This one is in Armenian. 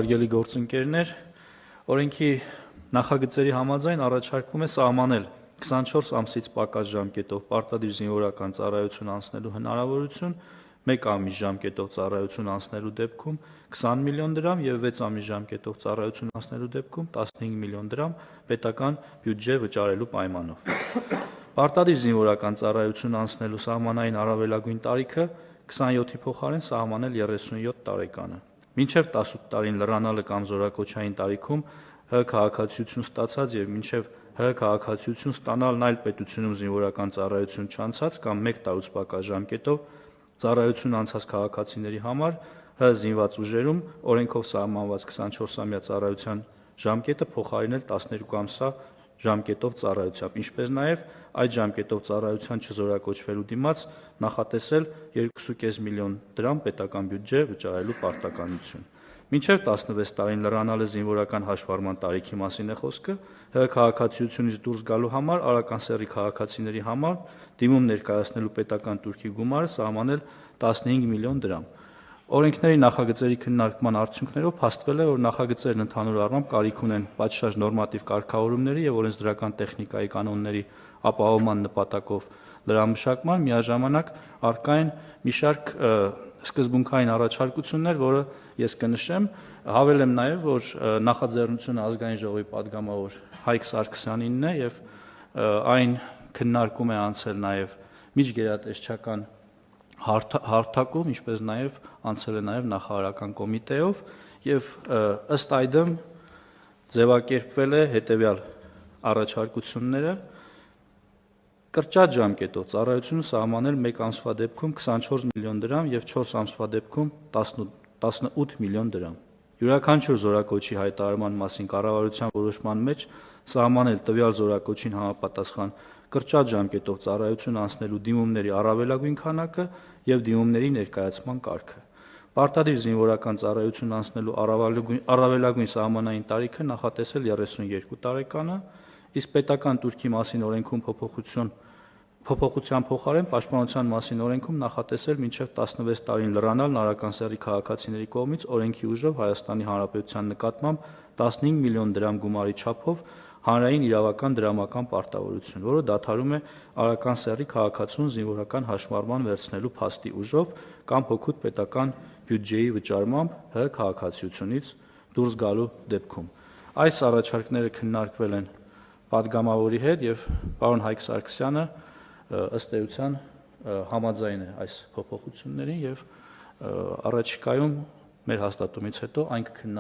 Հարգելի գործընկերներ, օրենքի նախագծերի համաձայն առաջարկվում է սահմանել 24 ամսից պակաս ժամկետով պարտադիր զինվորական ծառայություն անցնելու հնարավորություն, 1 ամիս ժամկետով ծառայություն անցնելու դեպքում 20 միլիոն դրամ և 6 ամիս ժամկետով ծառայություն անցնելու դեպքում 15 միլիոն դրամ պետական բյուջե վճարելու պայմանով։ Պարտադիր զինվորական ծառայություն անցնելու սահմանային առավելագույն տարիքը 27-ի փոխարեն սահմանել 37 տարեկանը։ Մինչև 18 տարին լրանալը կամ զորակոչային տարիքում ՀՀ քաղաքացիություն ստացած և մինչև ՀՀ քաղաքացիություն ստանալն այլ պետությունում զինվորական ծառայություն չանցած կամ 1 տարուց պակաս ժամկետով ծառայություն անցած քաղաքացիների համար ՀՀ զինված ուժերում օրենքով սահմանված 24-ամյա ծառայության ժամկետը փոխարինել 12 ամսյա ժամկետով ծառայությամբ, ինչպես նաև այդ ժամկետով ծառայության չզորակոչվելու դիմաց նախատեսել 2,5 միլիոն դրամ պետական բյուջե վճարելու պարտականություն։ Մինչև 16 տարին լրանալը զինվորական հաշվառման տարիքի մասին է խոսքը, ՀՀ քաղաքացիությունից դուրս գալու համար արական սեռի քաղաքացիների համար դիմում ներկայացնելու պետական տուրքի գումարը սահմանել 15 միլիոն դրամ։ Օրենքների նախագծերի քննարկման արդյունքներով փաստվել է, որ նախագծերն ընդհանուր առմամբ կարիք ունեն պատշաճ նորմատիվ կարգավորումների և օրենսդրական տեխնիկայի կանոնների ապահովման նպատակով լրամշակման, միաժամանակ առկա են մի շարք սկզբունքային առաջարկություններ, որը ես կնշեմ, հավելեմ նաև, որ նախաձեռնությունը Ազգային ժողովի պատգամավոր Հայկ Սարգսյանինն է և այն քննարկում է անցել նաև միջգերատեսչական հարթակում, ինչպես նաև անցել է նաև նախարարական կոմիտեով և ըստ այդմ ձևակերպվել է հետևյալ առաջարկությունները. կրճատ ժամկետով ծառայությունը սահմանել 1 ամսվա դեպքում 24 միլիոն դրամ և 4 ամսվա դեպքում 18 միլիոն դրամ։ Յուրաքանչյուր զորակոչի հայտարարման մասին կառավարության որոշման մեջ սահմանել տվյալ զորակոչին համապատասխան կրճատ ժամկետով ծառայություն անցնելու դիմումների առավելագույն քանակը և դիմումների ներկայացման կարգը։ Պարտադիր զինվորական ծառայություն անցնելու առավելագույն սահմանային տարիքը նախատեսել 32 տարեկանը, իսկ պետական տուրքի մասին օրենքում փոփոխության փոխարեն պաշտպանության մասին օրենքում նախատեսել մինչև 16 տարին լրանալն արական սեռի քաղաքացիների կողմից օրենքի ուժով Հայաստանի Հանրապետության նկատմամբ 15 միլիոն դրամ գումարի չափով հանրային իրավական դրամական պարտավորություն, որը դադարում է արական սեռի քաղաքացուն զինվորական հաշմարման վերցնելու փաստի ուժով կամ հօգուտ պետական բյուջեի վճարմամբ ՀՀ քաղաքացիությունից դուրս գալու դեպքում։ Այս առաջարկները քննարկվել են պատգամավորի հետ և պարոն Հայկ Սարգսյանը ըստ էության համաձայն է այս փոփոխություններին և առաջիկայում մեր հաստատումից հետո այն կքննարկվի